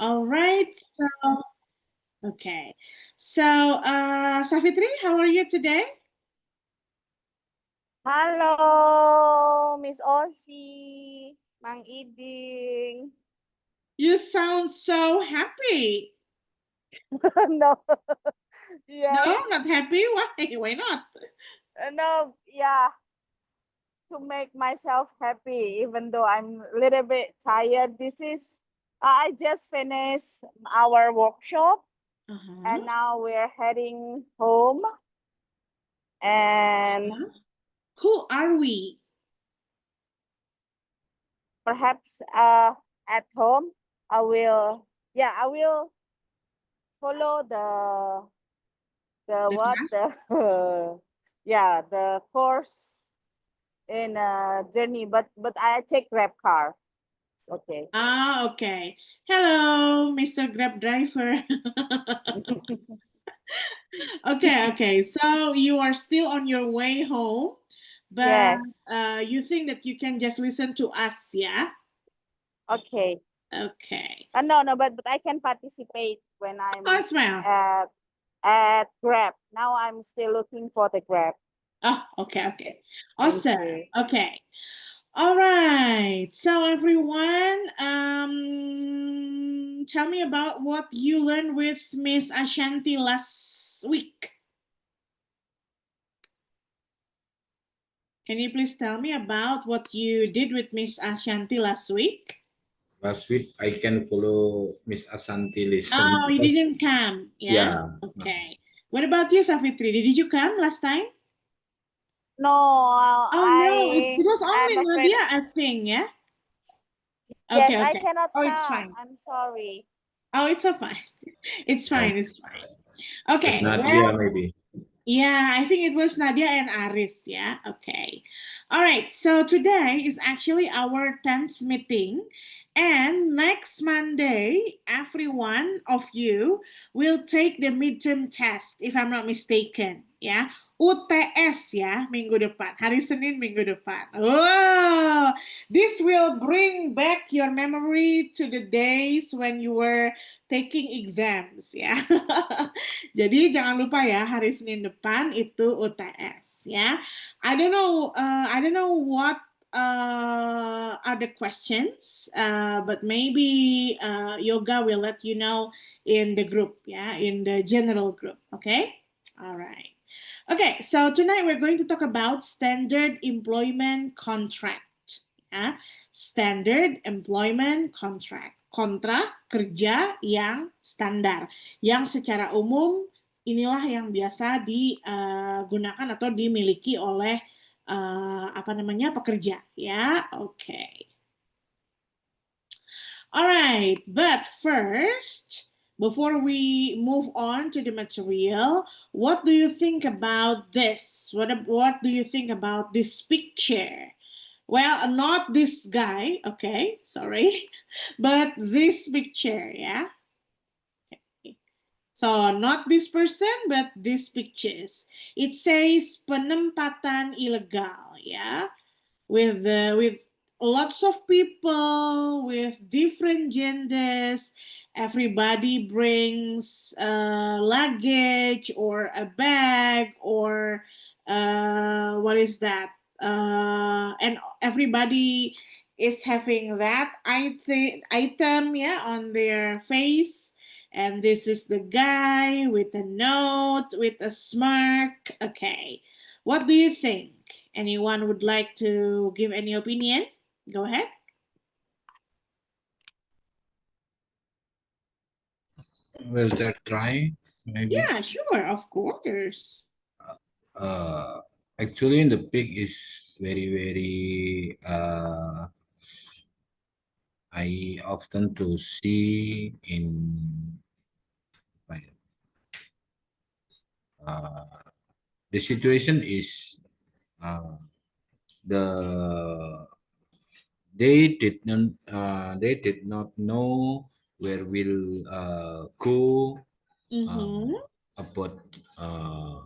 All right. Okay. Savitri, how are you today? Halo, Miss Osi, Mang Iding. You sound so happy. No, No, yes, not happy. Why? Why not? no, yeah, to make myself happy, even though I'm a little bit tired. I just finished our workshop Uh-huh. and now we're heading home. And Who are we? perhaps at home, I will follow the what Class? the yeah, the course in a journey, but I take Grab car. It's okay. Ah, okay. Hello, Mr. Grab driver. Okay. So you are still on your way home, but Yes. you think that you can just listen to us, yeah? Okay. Okay. No, but I can participate when Oh, I'm as well. at at Grab. Now I'm still looking for the Grab. Oh, okay. Thank Awesome. you. Okay. All right. So everyone, tell me about what you learned with Miss Ashanti last week. Can you please tell me about what you did with Miss Ashanti last week? Last week I can follow Miss Asanti lesson Oh, you because didn't come. Yeah. yeah, Okay. What about you, Safitri? Did you come last time? No, Oh no, it was I'm only afraid. Nadia, I think. Yeah. Yes, Okay. I Okay. cannot Oh, it's come. fine. I'm sorry. Oh, it's so fine. It's yeah, fine. It's fine. with Okay. Nadia Well, maybe. yeah, I think it was Nadia and Aris. Yeah. Okay. All right. So today is actually our 10th meeting. And next Monday, every one of you will take the midterm test, if I'm not mistaken. Ya. UTS ya, minggu depan. Hari Senin minggu depan. Oh, this will bring back your memory to the days when you were taking exams ya. Jadi jangan lupa ya hari Senin depan itu UTS ya. I don't know what are the questions, but maybe Yoga will let you know in the group, yeah, in the general group. Okay, all right. Okay, so tonight we're going to talk about standard employment contract. Ya. Standard employment contract. Kontrak kerja yang standar. Yang secara umum inilah yang biasa digunakan atau dimiliki oleh apa namanya pekerja ya. Oke. Okay. Alright, but first, before we move on to the material, what do you think about this? What do you think about this picture? Well, not this guy, okay, sorry, but this picture, yeah? So, not this person, but these pictures. It says penempatan ilegal, yeah? With lots of people with different genders. Everybody brings luggage or a bag or what is that? And everybody is having that item, yeah, on their face. And this is the guy with a note, with a smirk. Okay. What do you think? Anyone would like to give any opinion? Go ahead. Will they try maybe? Yeah, sure, of course. Uh, Actually, the pig is very I often to see in uh, the situation is uh, the they did not know where will go Mm-hmm. about uh,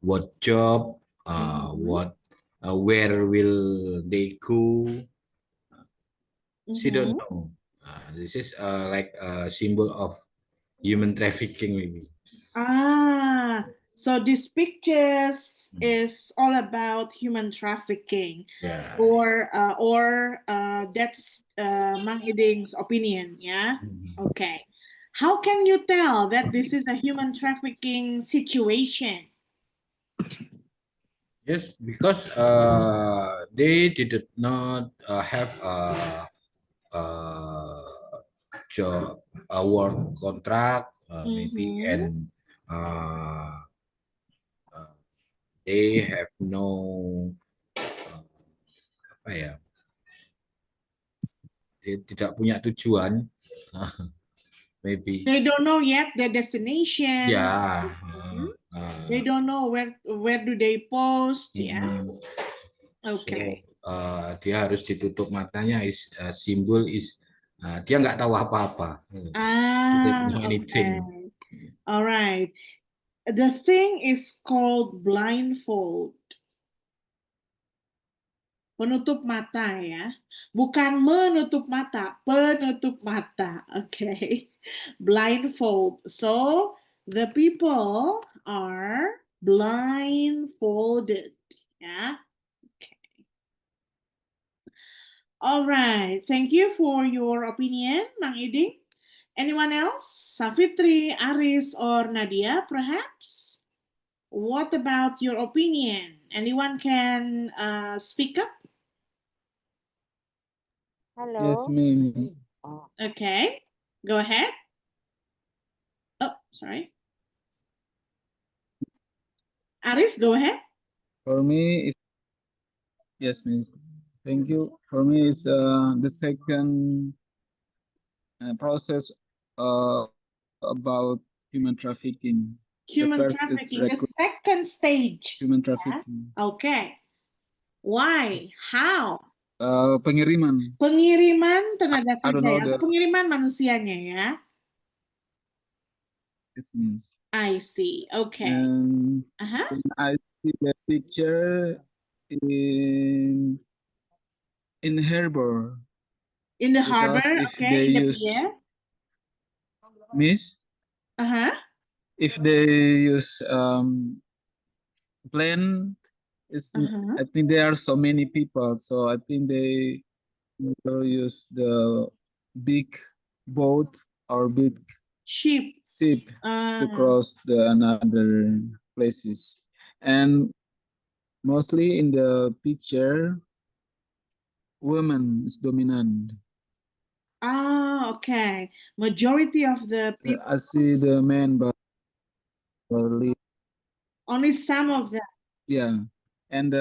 what job Mm-hmm. what where will they go she don't Mhm. know. This is like a symbol of human trafficking, maybe. So these pictures Hmm. is all about human trafficking, Yeah. or that's Mang Iding's opinion, yeah? Mhm. Okay. How can you tell that this is a human trafficking situation? Yes, because they did not have a job, a work contract, maybe, Mm-hmm. and uh, uh, they have no apa ya, dia tidak punya tujuan, maybe. They don't know yet the destination. Ya, Mhm. uh, They don't know where do they post, yeah? so Okay. dia harus ditutup matanya, is simbol is dia nggak tahu apa-apa. He didn't know anything. Okay. All right. The thing is called blindfold. Penutup mata ya. Bukan menutup mata, penutup mata. Okay. Blindfold. So the people are blindfolded. Yeah. Okay. All right. Thank you for your opinion, Mang Iding. Anyone else? Safitri, Aris, or Nadia, perhaps? What about your opinion? Anyone can speak up? Yes, Hello. me. Okay, go ahead. Oh, sorry. Aris, go ahead. For me, it's, yes, miss. Thank you. For me, it's the second process about human trafficking. The Human first is trafficking, the second stage. human Yeah. trafficking. Okay. Why? How? Pengiriman. Pengiriman tenaga I don't kerja know ya, atau the pengiriman manusianya ya? this means. I see. Okay. And Uh-huh. when I see the picture in harbor, In the harbor, because if okay, they in the use pier. miss, Uh-huh. if they use plane, it's Uh-huh. I think there are so many people, so I think they will use the big boat or big Ship. ship to Uh, cross the another places. And mostly in the picture, women is dominant. okay. Majority of the So people, I see the men, but barely, only some of them, yeah, and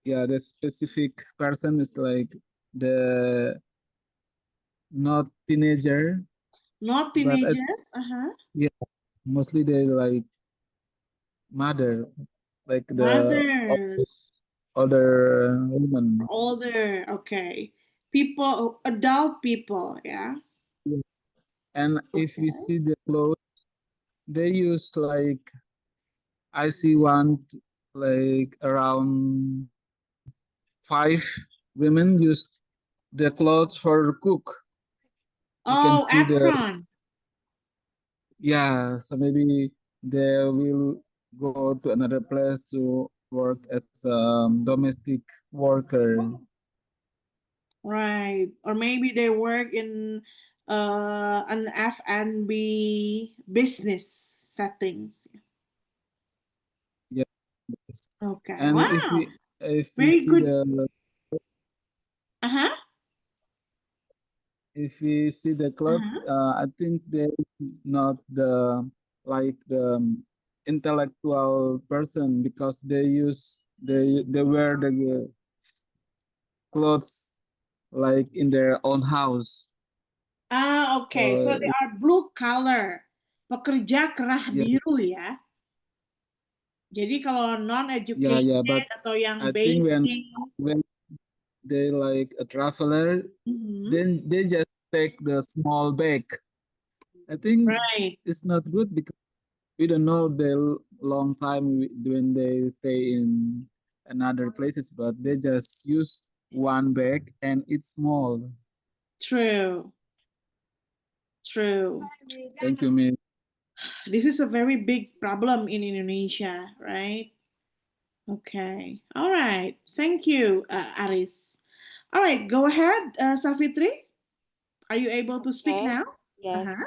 yeah, the specific person is like the not teenager, not but teenagers. Uh-huh. yeah, mostly they like mother, like the Mothers, older woman. older, okay. People, adult people, yeah. And if you Okay. see the clothes, they use like I see one like around 5 women used the clothes for cook. You can Oh, see the apron. yeah. So maybe they will go to another place to work as a domestic worker. Right. Or maybe they work in an F&B business settings. Yeah. Okay. And Wow. if we Very see good. the Uh-huh. if we see the clothes, Uh-huh. I think they not the like the intellectual person because they wear the clothes like in their own house. Okay. So So they are blue collar. Pekerja kerah yeah, biru ya. Jadi kalau yeah. But non-educated atau yang I think basic, when they like a traveler, mhm, then they just take the small bag. I think right? it's not good because we don't know the long time when they stay in another places, but they just use one bag and it's small. True. True. Thank you, Miss. This is a very big problem in Indonesia, right? Okay. All right. Thank you, Aris. All right. Go ahead, Safitri. Are you able to speak Okay. now? Yes.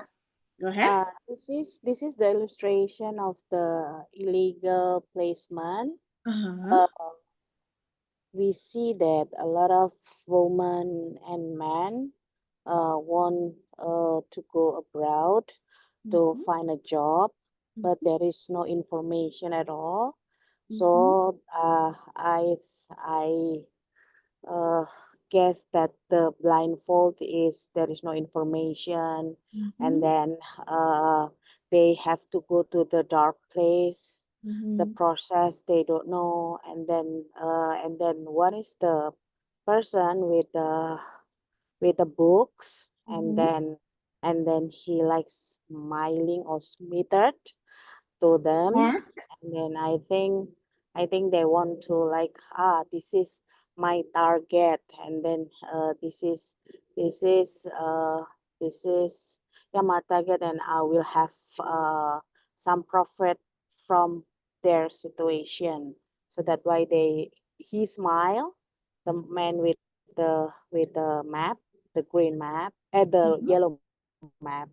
Go ahead. This is the illustration of the illegal placement. Uh-huh. We see that a lot of women and men want to go abroad to find a job, but there is no information at all. So I guess that the blindfold is there is no information, and then they have to go to the dark place. The process they don't know, and then one is the person with the books, and then he likes smiling or smittered to them, Mark? and then I think they want to like, this is my target, and then this is this is yeah, my target, and I will have some profit from their situation. So that's why he smile, the man with the map, the green map, the yellow map,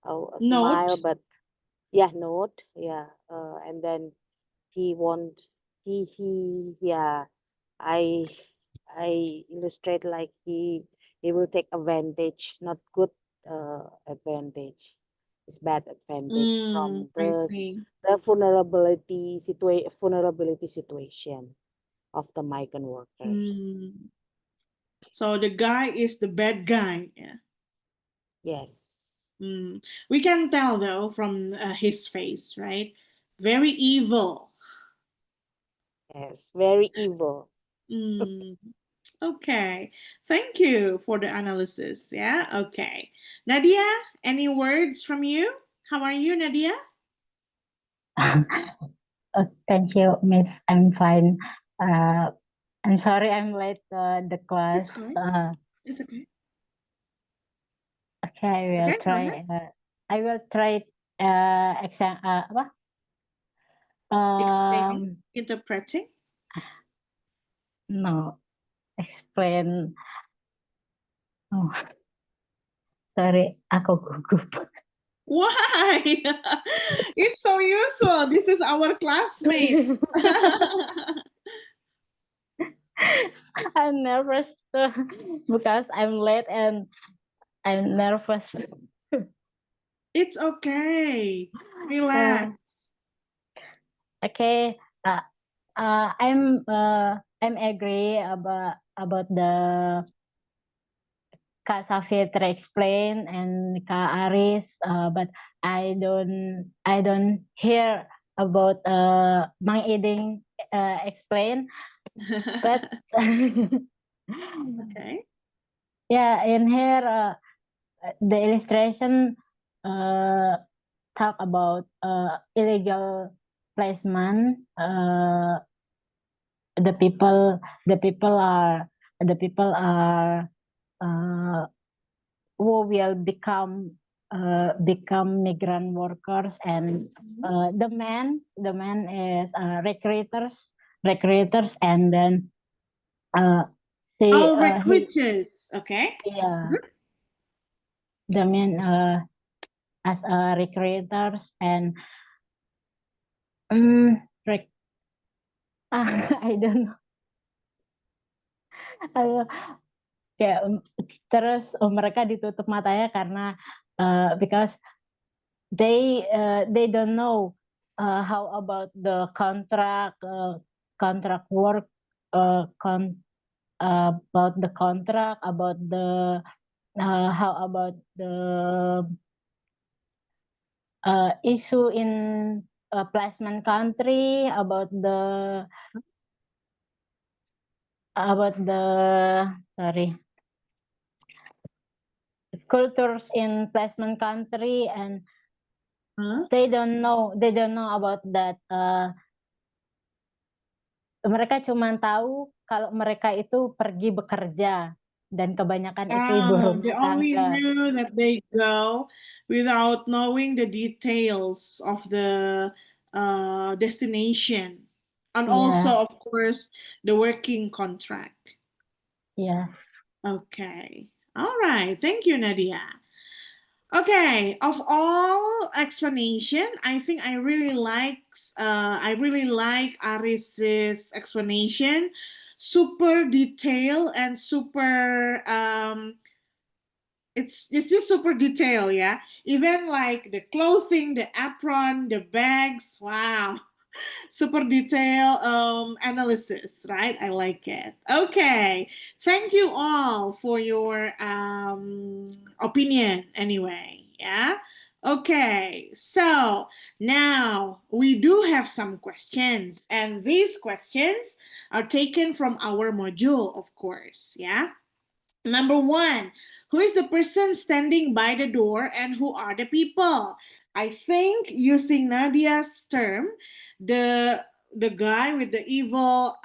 a smile, Note. but yeah, note, yeah, and then he want he yeah, I illustrate like he will take advantage, not good advantage. It's bad advantage from I see. the vulnerability situation of the migrant workers. So the guy is the bad guy. Yeah. Yes. We can tell though from his face, right? Very evil. Yes, very evil. Okay. Thank you for the analysis. Yeah. Okay. Nadia, any words from you? How are you, Nadia? Thank you, Miss. I'm fine. I'm sorry I'm late the class. It's okay. It's okay. Okay, I will Okay, go try. ahead. I will try exam apa? Explaining, interpreting. No, explain. Oh, sorry, aku gugup. Why? It's so usual. This is our classmate. I'm nervous too, because I'm late and I'm nervous. It's okay. Relax. Okay, I'm agree about the Kak Safitra explain and Kak Aris, but I don't hear about Mang Iding explain. But Okay. yeah, in here the illustration talk about illegal placement. The people are who will become migrant workers, and the man is recruiters, and then Recruiters. Okay. the man as recruiters, and I don't know. Kayak terus mereka ditutup matanya karena because they don't know how about the contract work, about the contract, about the how about the issue in placement country, about the sorry, cultures in placement country, and they don't know about that. Mereka cuma tahu kalau mereka itu pergi bekerja, dan kebanyakan itu ibu rumah They only tangga. knew that they go without knowing the details of the destination, and also, of course, the working contract. Yeah. Okay. All right. Thank you, Nadia. Okay, of all explanation, I think I really like Aris's explanation. Super detailed and super it's just super detail, yeah. Even like the clothing, the apron, the bags. Wow. Super detail analysis, right? I like it. Okay. Thank you all for your opinion anyway. Yeah. Okay. So now we do have some questions, and these questions are taken from our module, of course. Yeah. Number 1, who is the person standing by the door and who are the people? I think using Nadia's term, the guy with the evil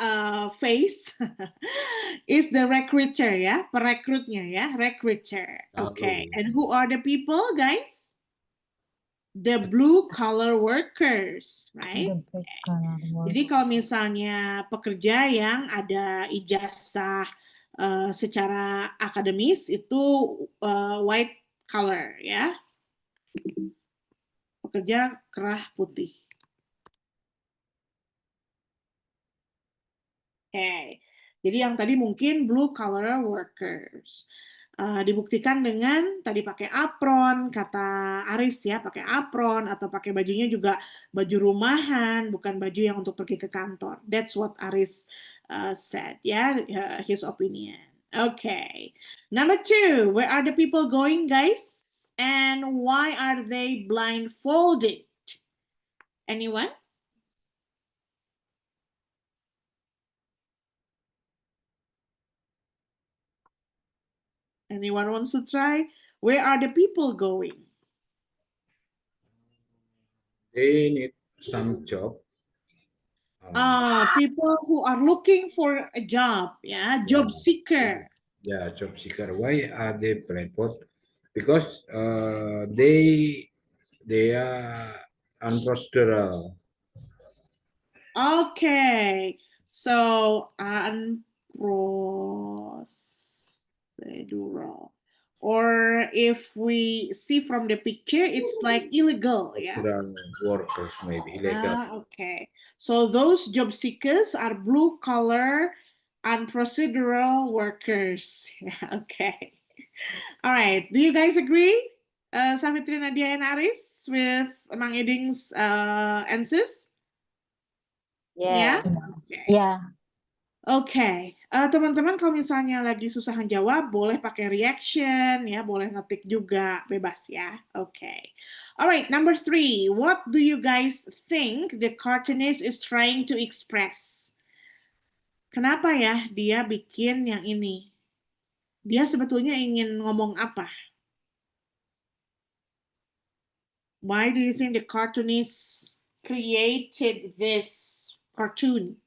face is the recruiter, ya, perekrutnya, ya, recruiter. Okay, and who are the people, guys? The blue collar workers, right? Jadi kalau misalnya pekerja yang ada ijazah secara akademis itu white collar, ya. Pekerja kerah putih. Oke. Jadi yang tadi mungkin blue collar workers. Dibuktikan dengan tadi pakai apron, kata Aris ya, pakai apron atau pakai bajunya juga baju rumahan, bukan baju yang untuk pergi ke kantor. That's what Aris said, ya, his opinion. Okay. Number 2, where are the people going, guys? And why are they blindfolded? Anyone? Anyone wants to try? Where are the people going? They need some job. People who are looking for a job, yeah, job seeker. Yeah, job seeker. Why are they blindfolded? Because they are unprocedural. Okay, so unprocedural. Or if we see from the picture, it's like illegal, yeah? Workers, maybe illegal. Okay, so those job seekers are blue collar unprocedural workers. Yeah, okay. All right, do you guys agree? Savitri, Nadia, and Aris with Mang Eding's answers? Yes. Yeah. Oke, teman-teman kalau misalnya lagi susah jawab, boleh pakai reaction, ya, boleh ngetik juga, bebas ya. Oke. Alright, number 3. What do you guys think the cartoonist is trying to express? Kenapa ya dia bikin yang ini? Dia sebetulnya ingin ngomong apa? Why do you think the cartoonist created this cartoon?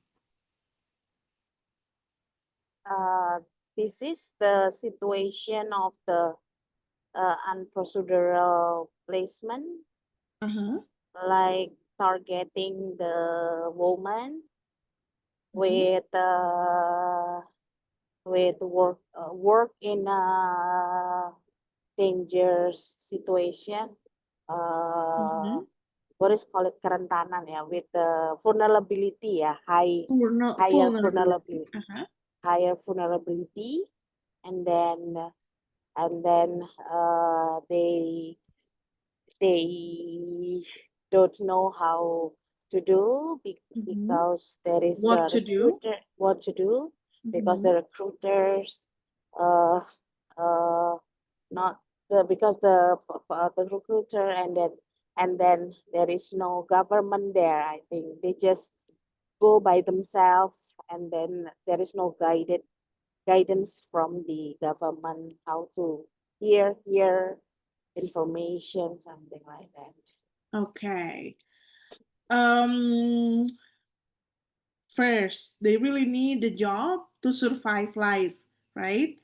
This is the situation of the unprocedural placement, like targeting the woman with work in a dangerous situation. What is called kerentanan ya, with the vulnerability ya, higher vulnerability. Higher vulnerability, and then they don't know how to do because there is What to do, because the recruiters not the because the recruiter and then there is no government there. I think they just go by themselves, and then there is no guidance from the government how to hear information, something like that. Okay. First, they really need a job to survive life, right?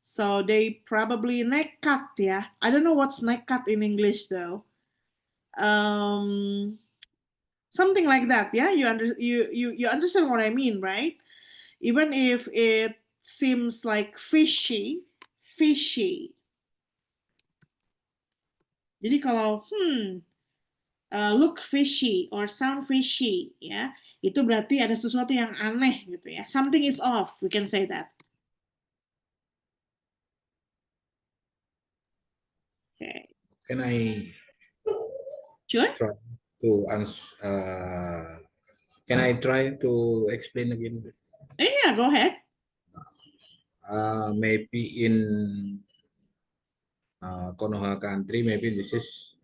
So they probably nekat ya. I don't know what's nekat in English though. Something like that, yeah. You understand what I mean, right? Even if it seems like fishy. Jadi kalau look fishy or sound fishy, ya, itu berarti ada sesuatu yang aneh gitu ya. Something is off, we can say that. Okay. Can I Sure. try to answer? Can I try to explain again? Yeah, go ahead. Maybe in Konoha country, maybe this is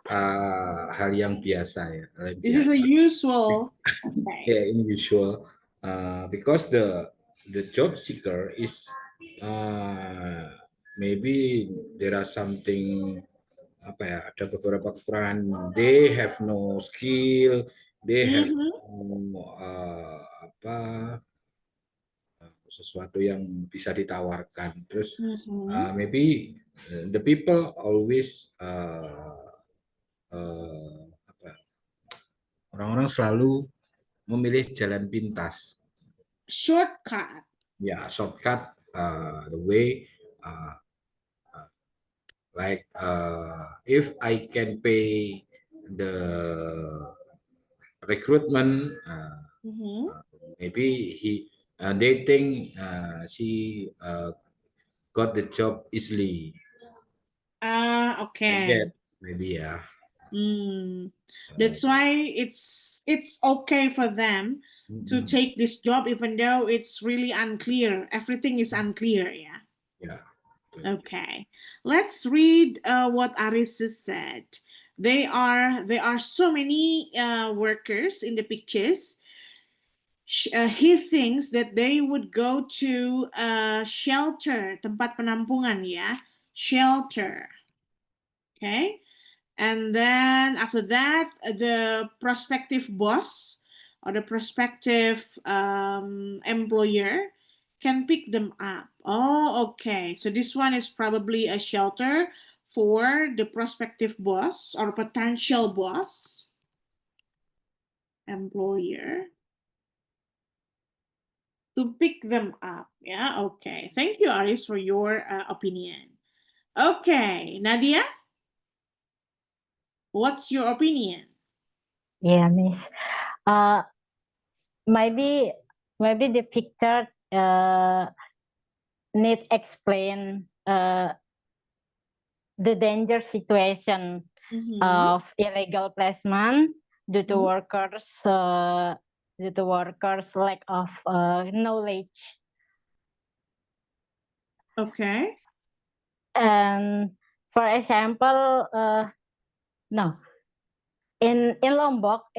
hal yang biasa ya. This is a usual. Okay. Yeah, unusual. Because the job seeker is maybe there are something apa ya, ada beberapa kekurangan. They have no skill, they have no sesuatu yang bisa ditawarkan. Terus maybe the people always orang-orang selalu memilih jalan pintas. Shortcut. Yeah, shortcut. The way like if I can pay the recruitment, maybe they think she got the job easily. Okay. Like that, maybe yeah. That's why it's okay for them to take this job even though it's really unclear. Everything is unclear, yeah. Yeah. Okay. Let's read what Aris said. There are so many workers in the pictures. He thinks that they would go to a shelter, tempat penampungan ya, shelter. Okay. And then after that, the prospective boss or the prospective employer can pick them up. Oh, okay. So this one is probably a shelter for the prospective boss or potential boss, employer, to pick them up. Yeah, okay. Thank you, Aris, for your opinion. Okay, Nadia? What's your opinion? Yeah, Miss. Maybe the picture need explain the danger situation of illegal placement due to workers lack of knowledge. Okay. And for example, no. In Lombok,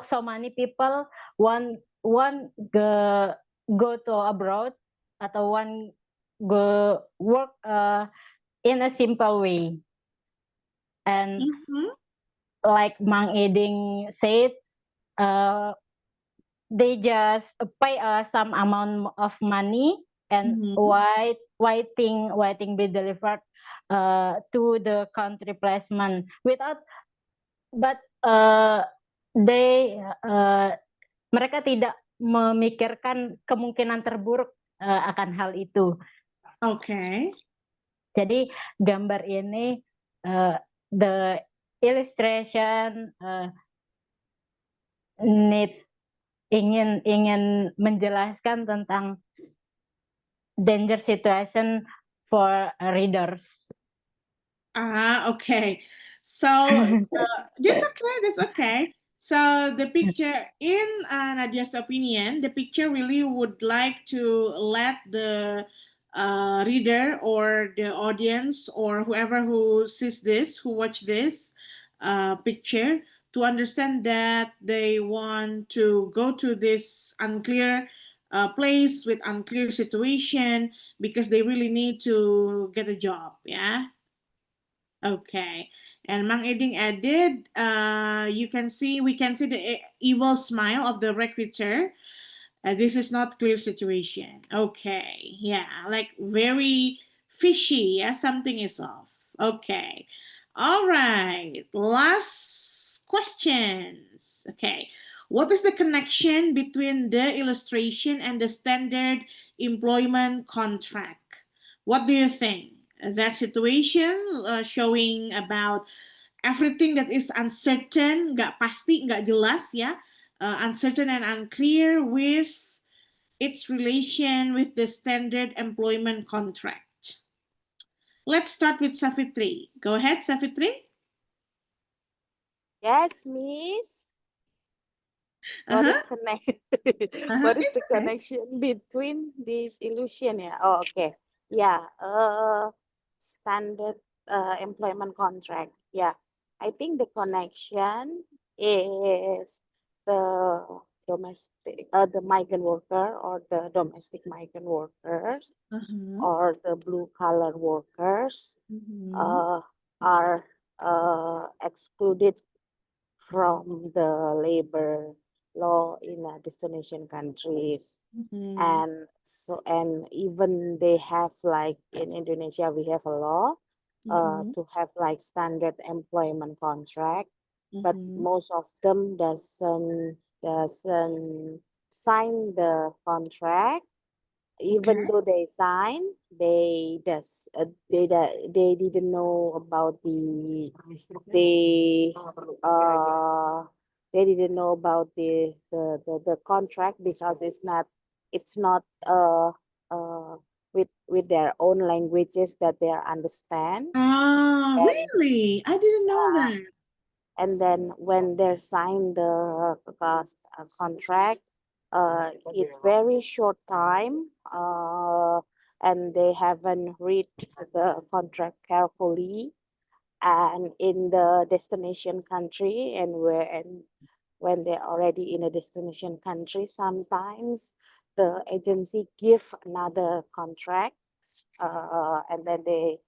so many people want go to abroad atau one go work in a simple way. And like Mang Eding said, they just pay some amount of money and waiting be delivered to the country placement without, but mereka tidak memikirkan kemungkinan terburuk akan hal itu. Okay. Jadi gambar ini the illustration ingin menjelaskan tentang danger situation for readers. Okay. So that's okay. So the picture, in Nadia's opinion, the picture really would like to let the reader or the audience or whoever who sees this, who watch this picture, to understand that they want to go to this unclear place with unclear situation because they really need to get a job. Yeah. Okay. And Mang Eding added, we can see the evil smile of the recruiter This is not clear situation. Okay, yeah, like very fishy. Yeah, something is off. Okay, all right. Last questions. Okay, what is the connection between the illustration and the standard employment contract? What do you think? That situation showing about everything that is uncertain, nggak pasti, nggak jelas ya, uncertain and unclear with its relation with the standard employment contract. Let's start with Safitri. Go ahead, Safitri. Yes, Miss. What is connect? What is It's the okay. connection between these illusion? Yeah. Oh, okay. Yeah. Standard employment contract. Yeah. I think the connection is the the migrant worker or the domestic migrant workers or the blue collar workers are excluded from the labor law in destination countries. And so, and even they have like in Indonesia we have a law to have like standard employment contract, but most of them doesn't sign the contract. Even though they sign, they didn't know about the they didn't know about the contract because it's not with their own languages that they understand. Ah, And really? I didn't know that. and then when they sign the contract, it's very short time, and they haven't read the contract carefully. And in the destination country, and when they're already in a destination country, sometimes the agency give another contract, and then they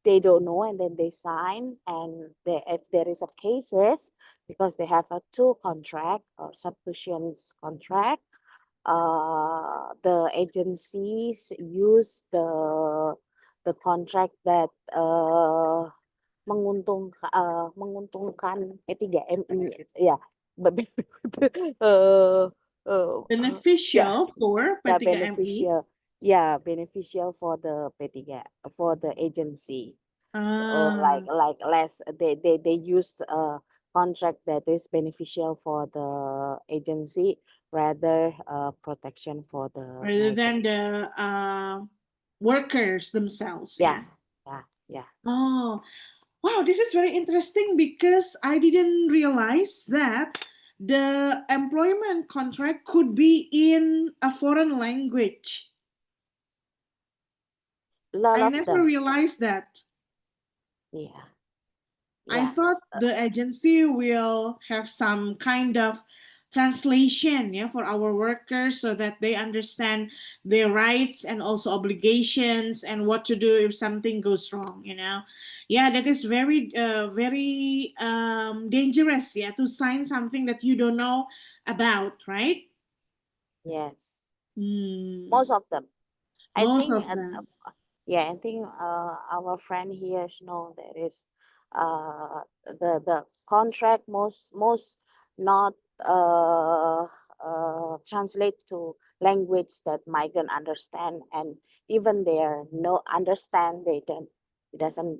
they don't know, and then they sign, and if there is a cases, because they have a two contract or substitutions contract, the agencies use the contract that menguntungkan P3MI, ya. Beneficial for Yeah, P3MI. beneficial for the P3, for the agency. So Ah, like less they use a contract that is beneficial for the agency rather protection for the rather than migrant. the workers themselves. Yeah, Yeah. yeah. Oh, wow, this is very interesting because I didn't realize that the employment contract could be in a foreign language. Lot I of never them. realized that. Yeah. I Yes. thought the agency will have some kind of translation, yeah, for our workers so that they understand their rights and also obligations and what to do if something goes wrong, you know. Yeah, that is very dangerous, yeah, to sign something that you don't know about, right? Yes. Hmm. Most of them. I Most think of them. yeah, I think our friend here know that is the contract most not translate to language that migrant understand, and even there no understand, they don't, it doesn't,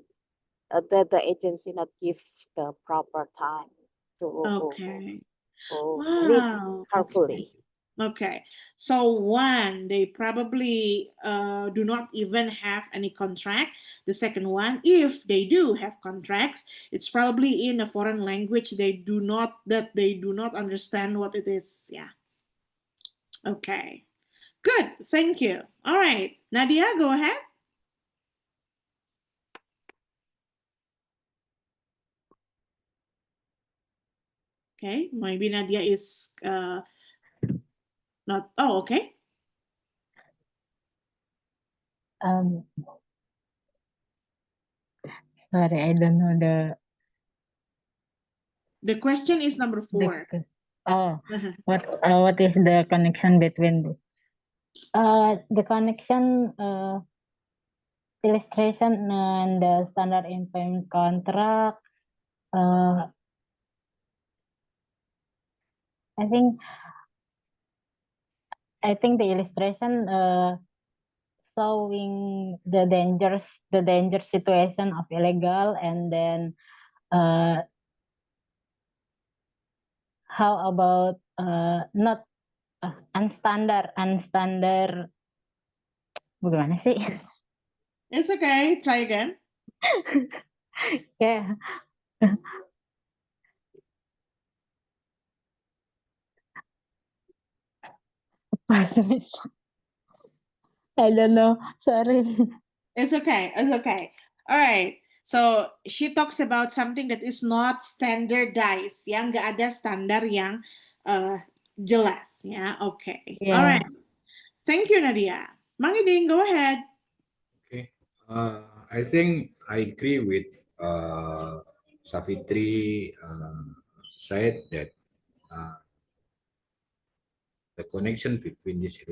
the agency not give the proper time to Okay. read Wow. Okay. carefully. Okay, so one, they probably do not even have any contract. The second one, if they do have contracts, it's probably in a foreign language. They do not understand what it is. Yeah. Okay. Good. Thank you. All right, Nadia, go ahead. Okay, maybe Nadia is not. Oh, okay. Sorry, I don't know The question is number 4. What is the connection between this? The connection illustration and the standard employment contract. I think the illustration showing the danger situation of illegal, and then how about not unstandard bagaimana sih? It's okay. Try again. Yeah. I don't know. Sorry. It's okay. It's okay. All right. So she talks about something that is not standardized, yang nggak ada standar yang jelas, ya. Okay. All Yeah. right. Thank you, Nadia. Mang Iding, go ahead. Okay. I think I agree with Savitri said that the connection between this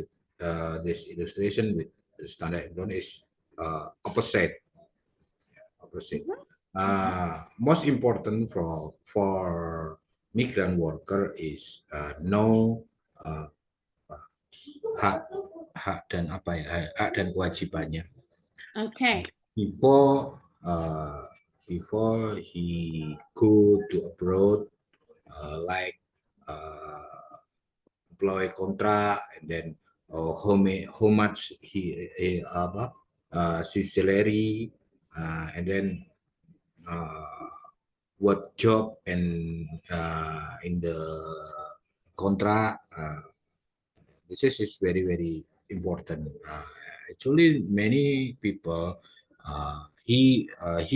illustration with the standard loan is opposite. Most important for migrant worker is know hak dan hak dan kewajibannya. Okay. Before he go to abroad, like employee contract, and then how much his salary, and then what job and in the contract. This is very important. Actually, many people he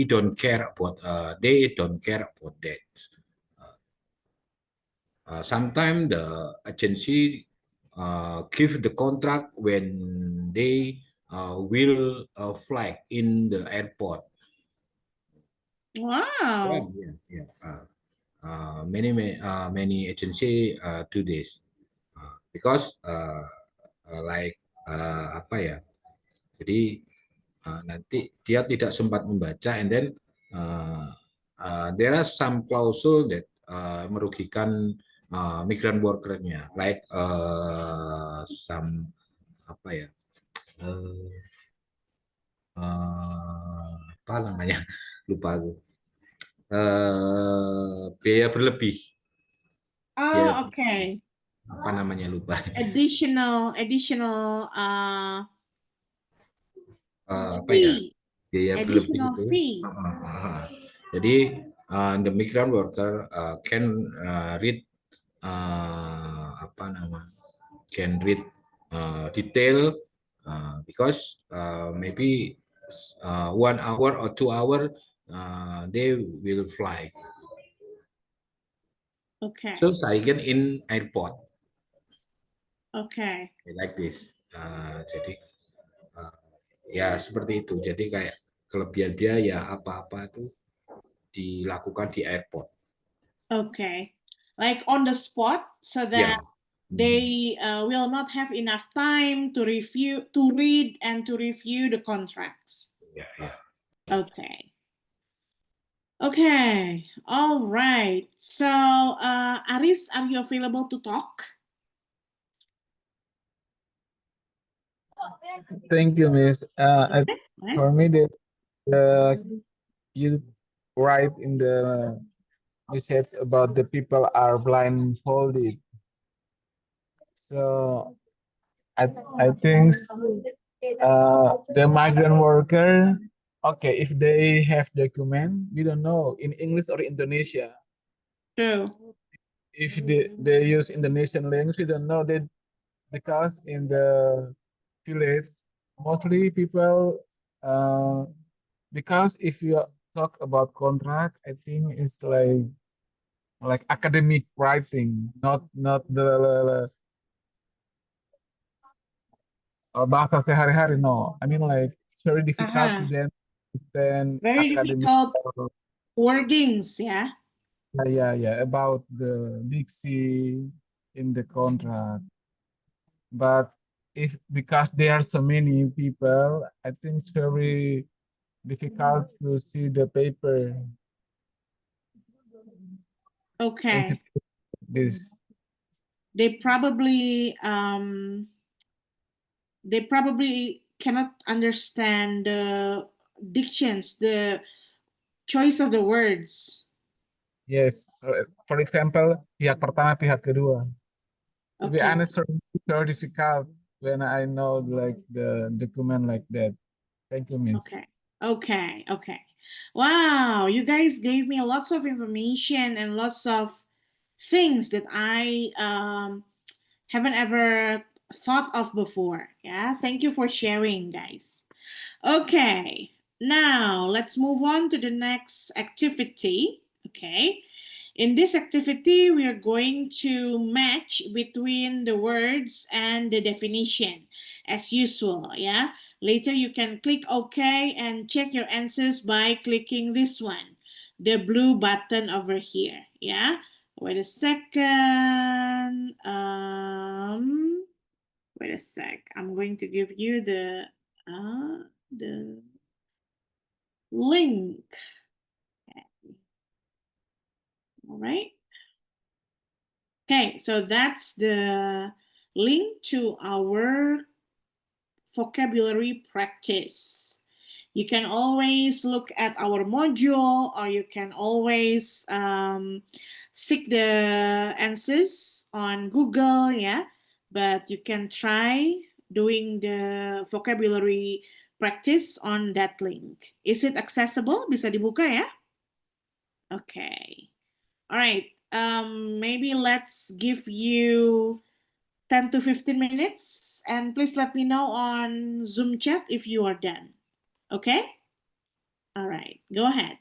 don't care about they don't care about that. Sometimes the agency give the contract when they will fly in the airport. Wow. Many agency do this because like apa ya? Jadi nanti dia tidak sempat membaca, and then there are some klausul that merugikan migrant worker-nya, like some apa ya? Apa namanya? Lupa aku. Biaya berlebih. Oh, okay. Apa namanya, lupa. Additional apa ya? Biaya berlebih additional itu. fee. Jadi the migrant worker can read can read detail because maybe 1 hour or 2 hour they will fly. Okay. So saya in airport. Okay. Like this. Jadi ya seperti itu. Jadi kayak kelebihan biaya apa-apa itu dilakukan di airport. Okay. Like on the spot, so that they will not have enough time to read and to review the contracts. Yeah. Okay. Okay. All right. So, Aris, are you available to talk? Thank you, Miss. For me, that you write in the message about the people are blindfolded. So I think the migrant worker, okay, if they have document, we don't know in English or Indonesia. True. If they use Indonesian language, we don't know that, because in the village, mostly people, because if you talk about contract, I think it's like academic writing, not the bahasa sehari-hari. No, I mean like it's very difficult to then Very academic difficult wordings, yeah. Yeah, about the diksi in the contract. But if because there are so many people, I think it's very difficult to see the paper Okay. sensitive this. They probably cannot understand the dictions, the choice of the words. Yes, for example, pihak pertama, pihak kedua. To be Okay. honest, for me, it's very difficult when I know like the document like that. Thank you, Miss. Okay. Okay. Wow, you guys gave me lots of information and lots of things that I haven't ever thought of before. Yeah, thank you for sharing, guys. Okay, now let's move on to the next activity. Okay, in this activity, we are going to match between the words and the definition as usual. Yeah, later you can click OK and check your answers by clicking this one, the blue button over here. Yeah, wait a second. Wait a sec. I'm going to give you the link. All right. Okay, so that's the link to our vocabulary practice. You can always look at our module, or you can always seek the answers on Google, yeah. But you can try doing the vocabulary practice on that link. Is it accessible? Bisa dibuka ya? Okay. All right. Maybe let's give you 10 to 15 minutes, and please let me know on Zoom chat if you are done. Okay? All right. Go ahead.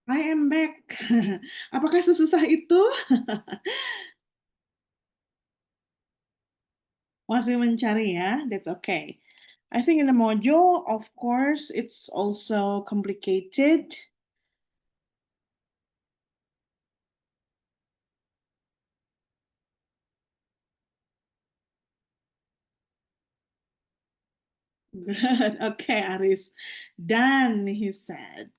I am back. Apakah sesusah itu? Masih mencari ya? That's okay. I think in the module, of course, it's also complicated. Good. Okay, Aris. Done, he said.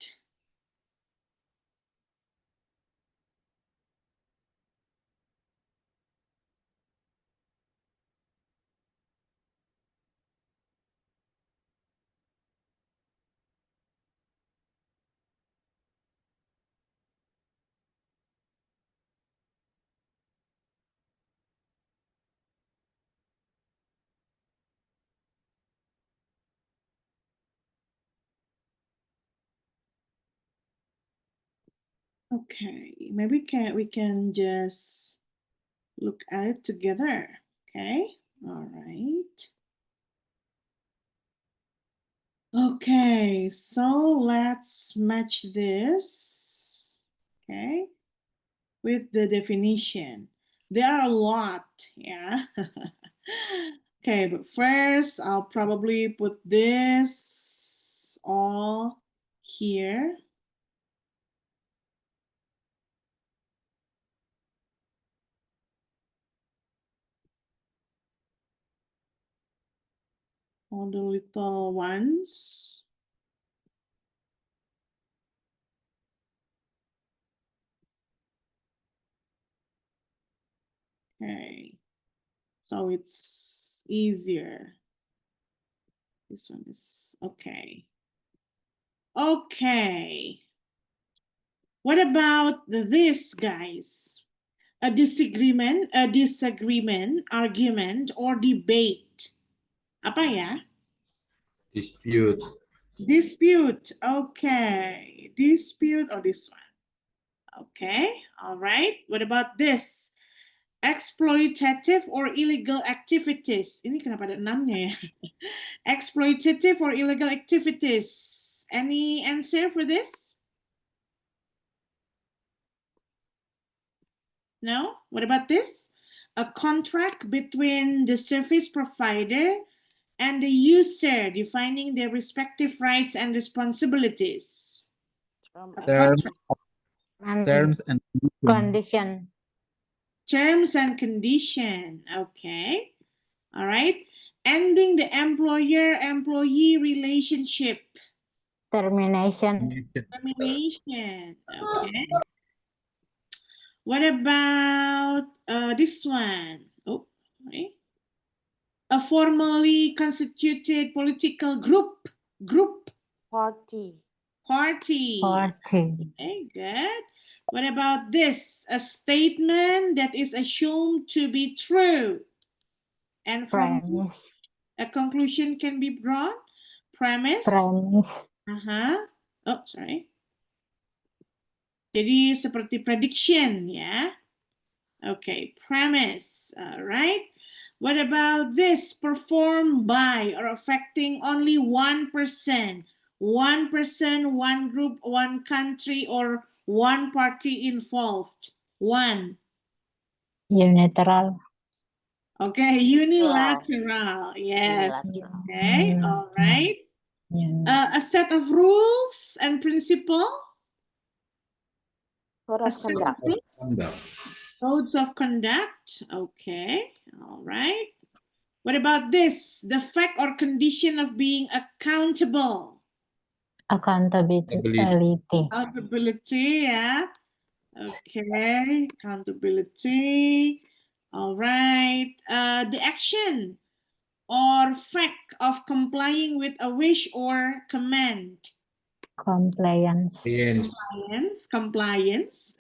Okay, maybe we can just look at it together. Okay, all right. Okay, so let's match this, okay, with the definition. There are a lot, yeah. Okay, but first I'll probably put this all here. All the little ones. Okay, so it's easier. This one is okay. Okay. What about this, guys? A disagreement, argument, or debate. Apa ya? Dispute. Dispute. Okay. Dispute or this one. Okay. All right. What about this? Exploitative or illegal activities. Ini kenapa ada 6-nya ya? Exploitative or illegal activities. Any answer for this? No? What about this? A contract between the service provider and the user defining their respective rights and responsibilities. A Terms, contract. And terms and conditions. condition. Terms and condition. Okay. All right. Ending the employer-employee relationship. Termination. Termination. Okay. What about this one? Oh, okay. A formally constituted political group. Party. Party. Party. Okay, good. What about this? A statement that is assumed to be true. And from Premise. a conclusion can be drawn. Premise. Premise. Oh, sorry. Jadi seperti prediction, ya. Okay, premise. All right. What about this? Performed by or affecting only one person. One person, one group, one country, or one party involved. One. Unilateral. Okay, unilateral. Yes. Unilateral. Okay, all right. A set of rules and principle. Code A of set of conduct. rules. Conduct. Codes of conduct. Okay, all right. What about this? The fact or condition of being accountable. Accountability. Accountability, yeah. Okay, accountability. All right. The action or fact of complying with a wish or command. Compliance. Yes. Compliance.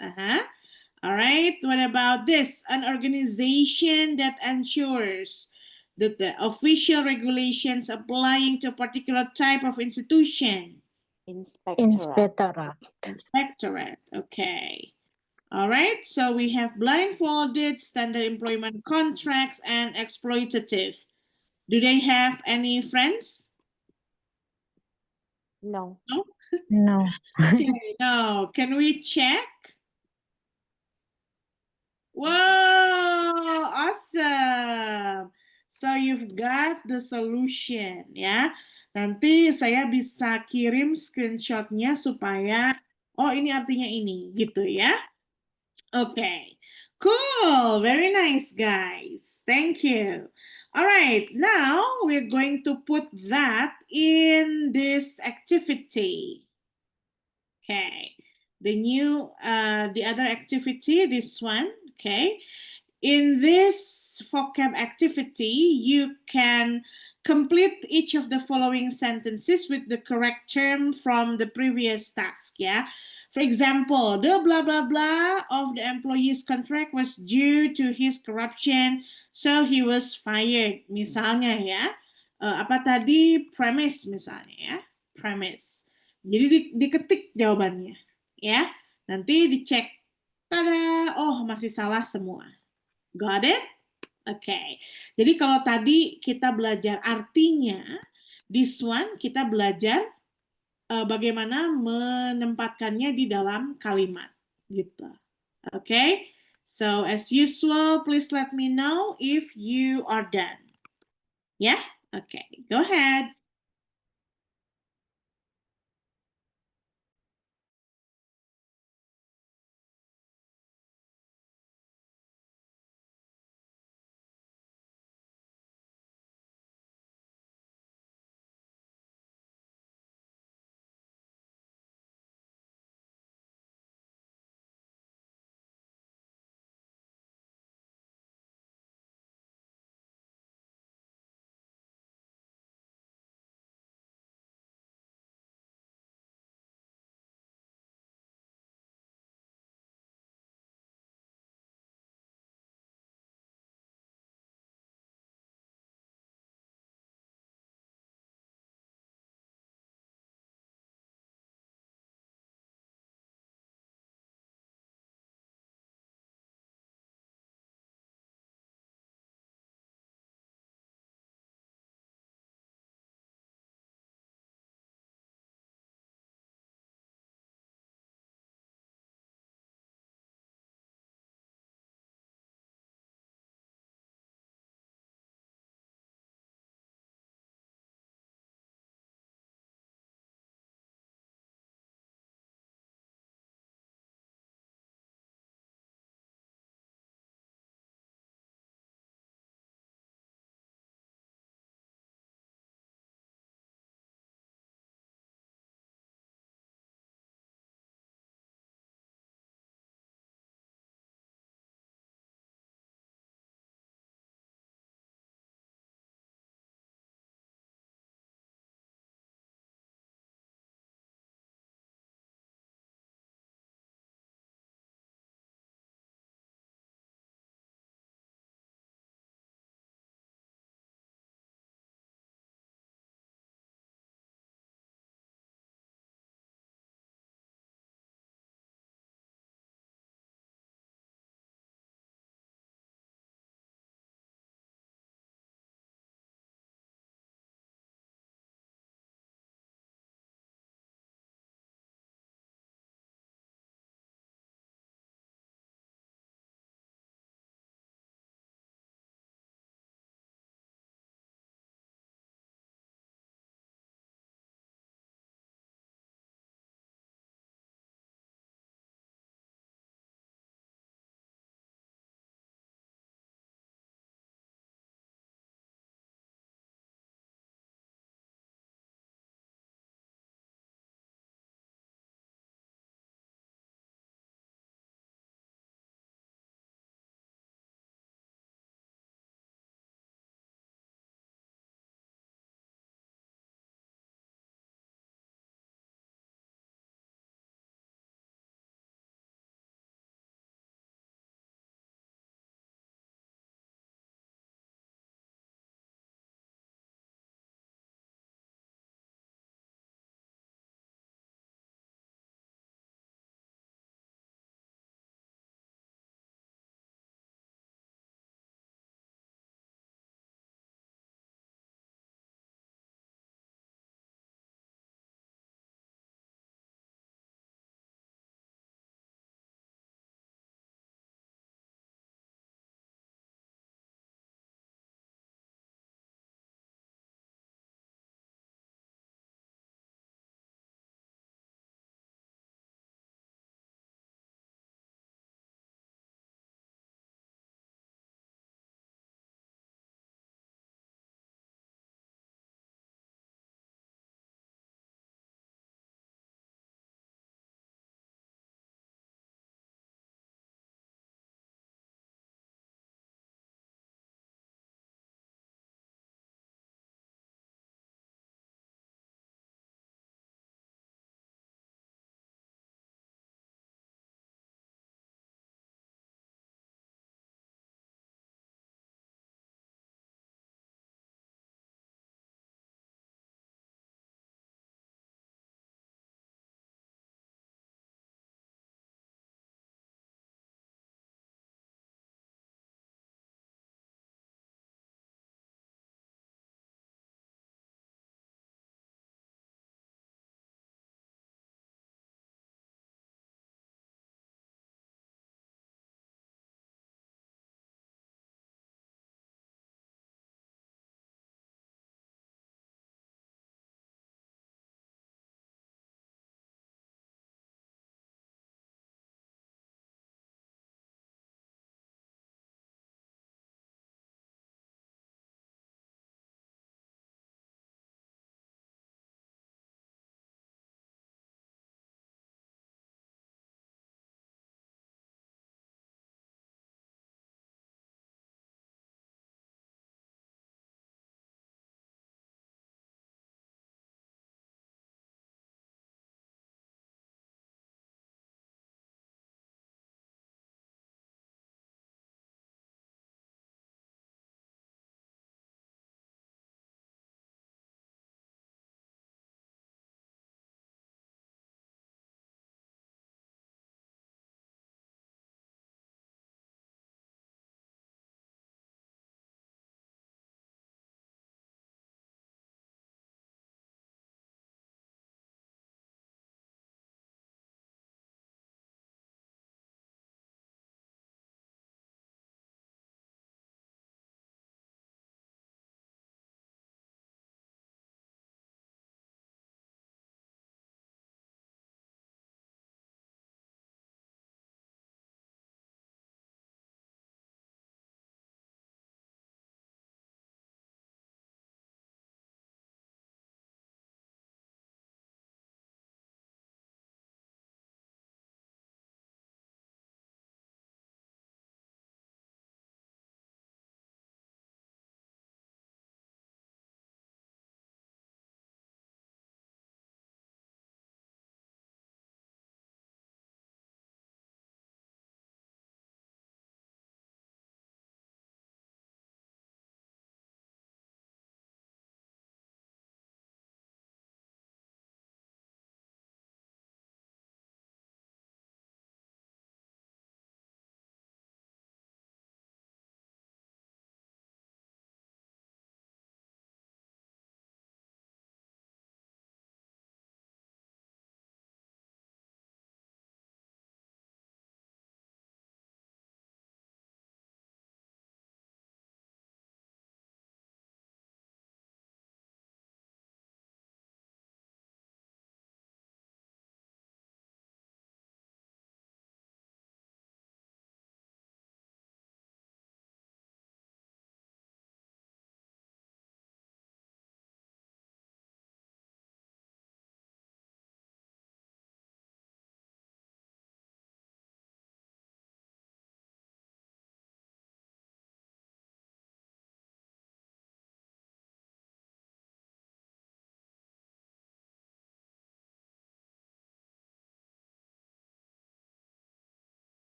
All right. What about this? An organization that ensures that the official regulations applying to a particular type of institution. Inspectorate. Inspectorate. Okay. All right. So we have blindfolded, standard employment contracts, and exploitative. Do they have any friends? No. No? No. Okay, no. Can we check? Wow, awesome. So you've got the solution ya. Nanti saya bisa kirim screenshotnya supaya, oh ini artinya ini gitu ya. Okay, cool. Very nice, guys. Thank you. All right, now we're going to put that in this activity. Okay, the other activity, this one. Okay, in this vocab activity, you can complete each of the following sentences with the correct term from the previous task, ya. For example, the blah blah blah of the employee's contract was due to his corruption, so he was fired. Misalnya ya, apa tadi premise misalnya ya, premise. Jadi diketik jawabannya, ya. Nanti dicek. Tada, oh masih salah semua. Got it? Oke. Jadi kalau tadi kita belajar artinya, this one kita belajar bagaimana menempatkannya di dalam kalimat gitu. Oke. So as usual, please let me know if you are done. Ya? Oke, go ahead.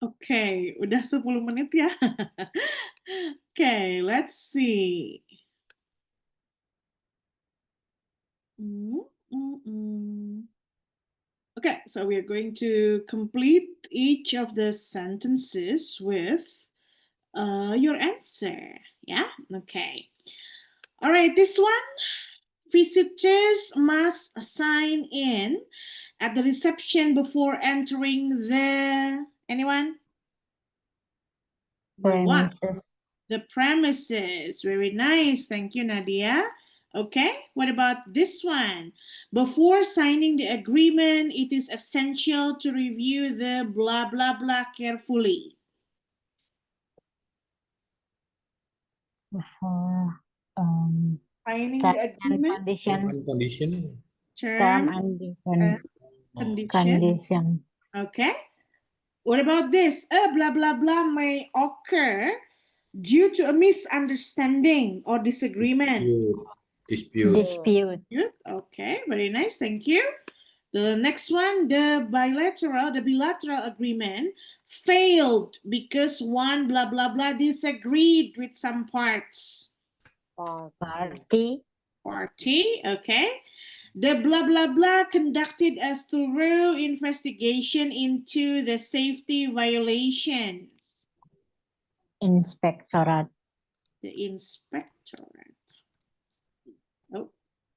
Oke, udah 10 menit ya. Okay, let's see. Okay, so we are going to complete each of the sentences with your answer. Yeah, okay. All right, this one, visitors must sign in at the reception before entering the, anyone? The what? Premises. The premises. Very nice. Thank you, Nadia. Okay, what about this one? Before signing the agreement, it is essential to review the blah, blah, blah carefully. Before Signing term the and agreement, condition. Condition. Term term and and condition. condition. Okay. What about this? A blah, blah, blah may occur due to a misunderstanding or disagreement. Dispute. Dispute. Good. Okay, very nice. Thank you. The next one, the bilateral agreement failed because one blah, blah, blah disagreed with some parts. Party. Okay. The blah, blah, blah conducted a thorough investigation into the safety violations. Inspectorate. The inspectorate.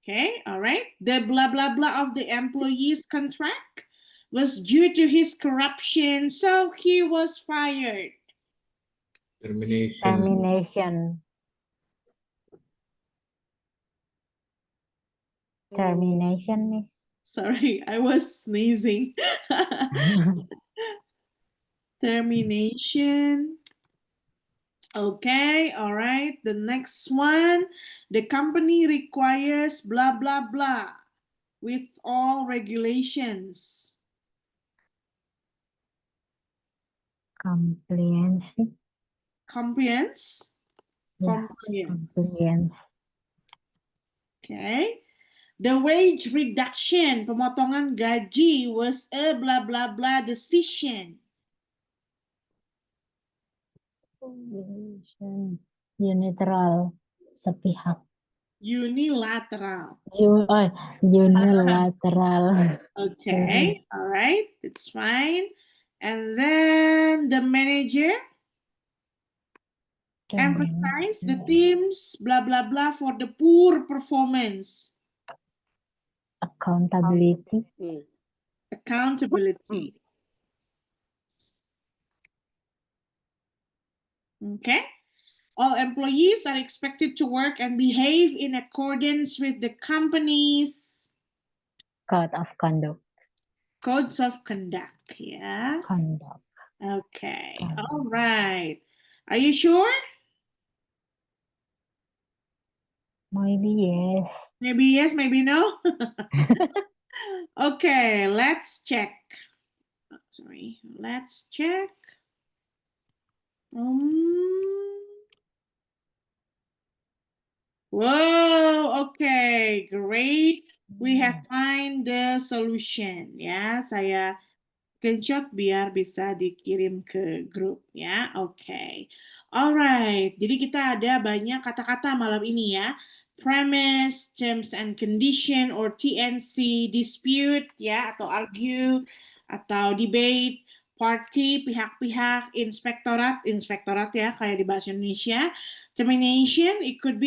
Okay, all right. The blah, blah, blah of the employee's contract was due to his corruption, so he was fired. Termination. Termination. Termination, Miss. Sorry, I was sneezing. Termination. Okay, all right. The next one, the company requires blah, blah, blah with all regulations. Compliance. Compliance. Yeah, Compliance. compliance. Okay. The wage reduction, pemotongan gaji, was a blah, blah, blah decision. Unilateral. Sepihak. Unilateral. Unilateral. Okay, all right, it's fine. And then the manager emphasized the team's blah, blah, blah for the poor performance. Accountability. Accountability. Okay. All employees are expected to work and behave in accordance with the company's Code of conduct. codes of conduct. Yeah. Conduct. Okay. All right. Are you sure? Maybe yes. Maybe yes, maybe no. Okay, let's check. Oh, sorry, let's check. Whoa, okay, great. We have find the solution. Ya, saya screenshot biar bisa dikirim ke grup ya. Oke. Alright. Jadi kita ada banyak kata-kata malam ini ya. Premise, terms and condition or TNC, dispute ya atau argue atau debate, party, pihak-pihak, inspektorat ya kayak di bahasa Indonesia. Termination, it could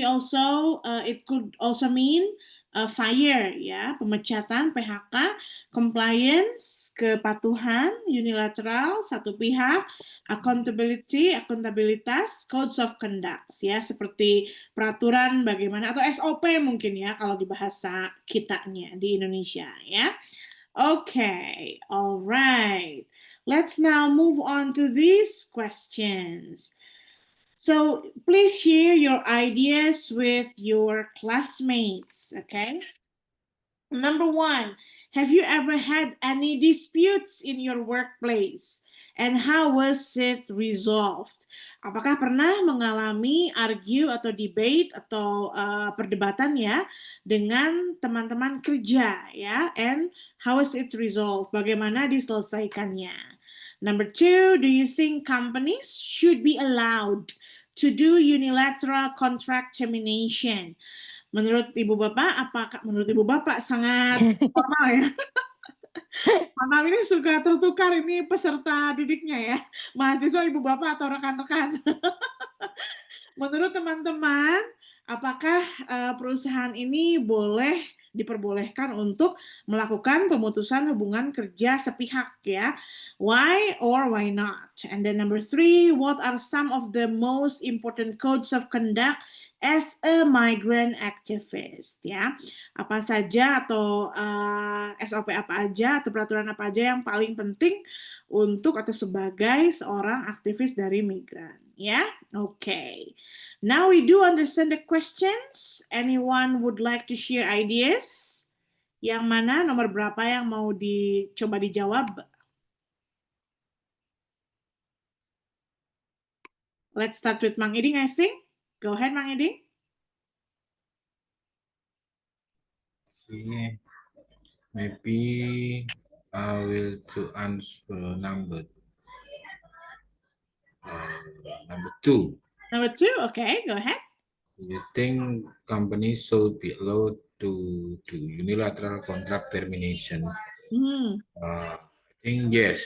also mean fire ya, pemecatan, PHK, compliance, kepatuhan, unilateral, satu pihak, accountability, akuntabilitas, codes of conduct ya, seperti peraturan bagaimana atau SOP mungkin ya kalau di bahasa kitanya di Indonesia ya. Okay, all right. Let's now move on to these questions. So please share your ideas with your classmates, okay? Number 1, have you ever had any disputes in your workplace? And how was it resolved? Apakah pernah mengalami argue atau debate atau perdebatan ya dengan teman-teman kerja ya? And how was it resolved? Bagaimana diselesaikannya? Number 2, do you think companies should be allowed to do unilateral contract termination? Menurut Ibu Bapak, apakah menurut Ibu Bapak sangat formal ya? Malam ini suka tertukar ini peserta didiknya ya, mahasiswa Ibu Bapak atau rekan-rekan. Menurut teman-teman, apakah perusahaan ini boleh diperbolehkan untuk melakukan pemutusan hubungan kerja sepihak ya? Why or why not? And then number 3, what are some of the most important codes of conduct as a migrant activist ya? Apa saja atau SOP apa aja atau peraturan apa aja yang paling penting untuk atau sebagai seorang aktivis dari migran ya? Okay. Now we do understand the questions. Anyone would like to share ideas? Yang mana nomor berapa yang mau dicoba dijawab? Let's start with Mang Iding, I think. Go ahead, Mang Iding. See, maybe I will to answer number 2. Number 2, okay, go ahead. You think companies should be allowed to do unilateral contract termination? I think yes.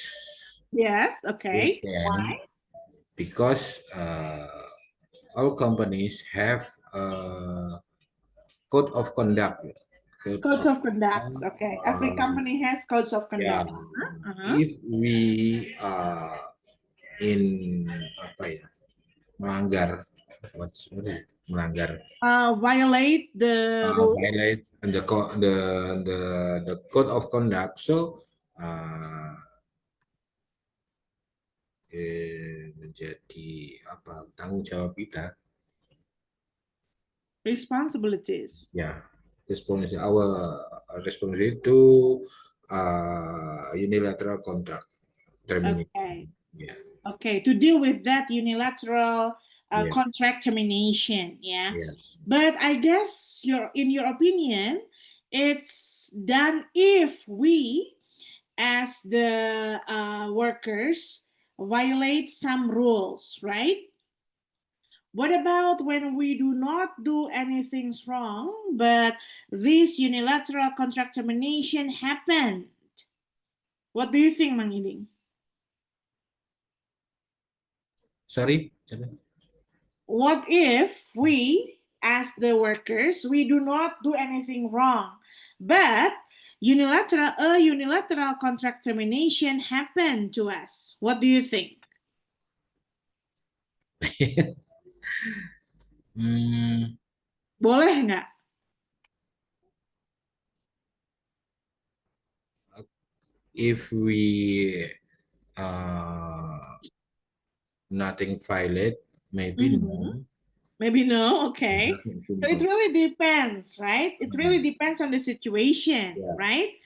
Yes, okay. They can, Why? because all companies have code of conduct. Codes of conduct, okay. Every company has codes of conduct. Yeah. If we in apa ya, melanggar, what's it? Melanggar. Violate the rules. Violate the code of conduct. So menjadi apa tanggung jawab kita. Responsibilities. Yeah, responsibility. Our responsibility to unilateral contract termination. Okay. Yeah. Okay, to deal with that unilateral Yeah. contract termination, yeah. Yeah. But I guess in your opinion, it's done if we, as the workers, violate some rules, right? What about when we do not do anything wrong, but this unilateral contract termination happened? What do you think, Mang Iding? Sorry. What if we, as the workers, we do not do anything wrong, but a unilateral contract termination happened to us? What do you think? Boleh nggak? If we nothing violate, maybe no. Maybe no, okay. Yeah, So it really depends, right? It really depends on the situation, Yeah. right?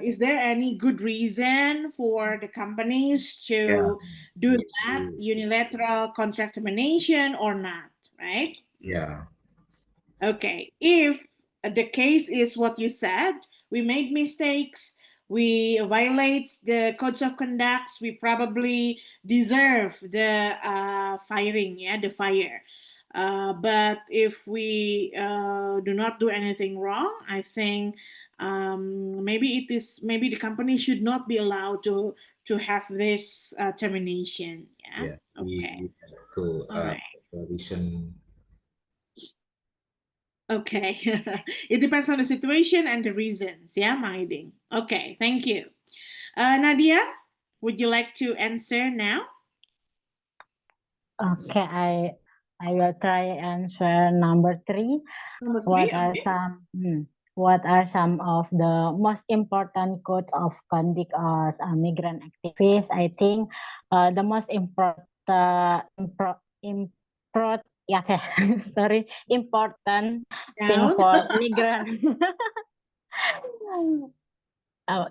Is there any good reason for the companies to do that unilateral contract termination or not, right? Yeah. Okay, if the case is what you said, we made mistakes, we violate the codes of conduct, we probably deserve the firing, yeah, the fire. But if we do not do anything wrong, I think maybe the company should not be allowed to have this termination. Yeah. Okay. To All right. reason. Okay, it depends on the situation and the reasons, yeah, Mang Iding. Okay, thank you. Nadia, would you like to answer now? Okay, I will try answer number 3. Number 3, What are some of the most important code of conduct as a migrant activist? I think the most important important thing for migrant.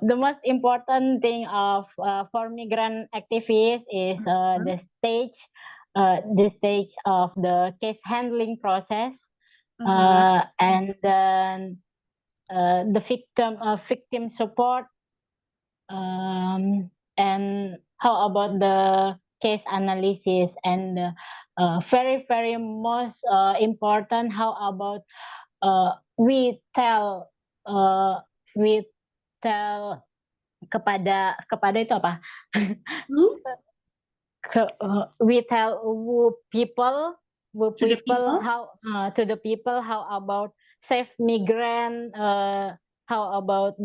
The most important thing for migrant activists is the stage of the case handling process, and then the victim support, And how about the case analysis and the very, very most important, how about we tell kepada itu apa? Who? We tell people To the people? how to the people how about safe migrant, how about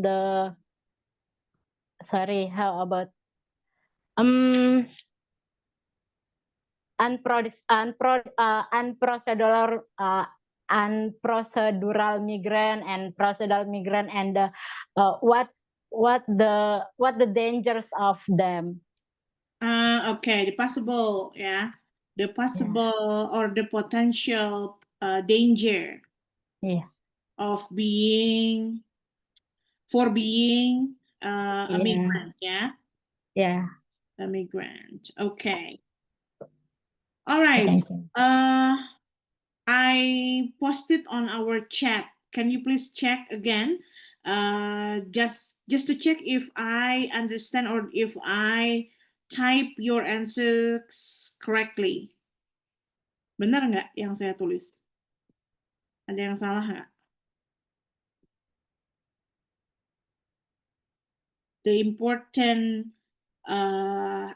how about um unprocedural migrant and procedural migrant, and what the dangers of them. Okay, the possible, yeah, the possible or the potential danger Yeah. of being a Yeah. migrant, yeah, Yeah. a migrant. Okay. All right. Thank you. I posted on our chat. Can you please check again? Just to check if I understand or if I type your answers correctly. Benar nggak yang saya tulis? Ada yang salah nggak? The important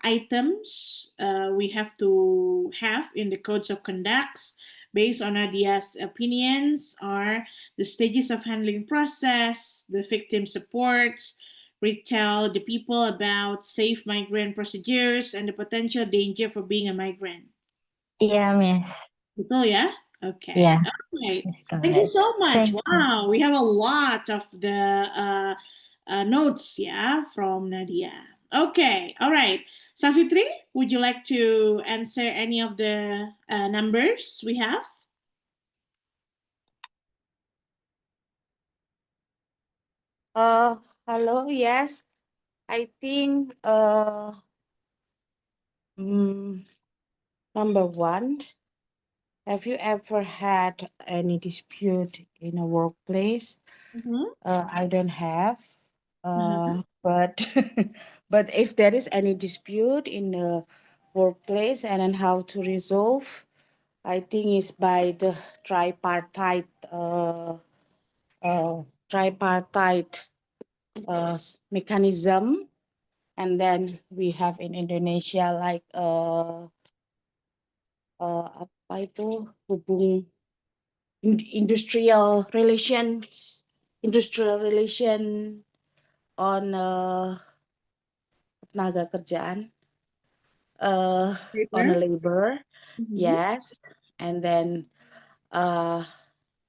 items we have to have in the codes of conducts based on Nadia's opinions are the stages of handling process, the victim supports, retell the people about safe migrant procedures, and the potential danger for being a migrant. Yeah, Miss. Betul ya? Okay. Yeah. All right. That's Thank you correct. so much. Thank you. Wow, we have a lot of the notes, yeah, from Nadia. Okay, all right. Safitri, would you like to answer any of the numbers we have? Hello, yes. I think number one, have you ever had any dispute in a workplace? I don't have, but but if there is any dispute in the workplace and then how to resolve, I think is by the tripartite mechanism, and then we have in Indonesia like apa itu industrial relation on tenaga kerjaan, on a labor, yes, and then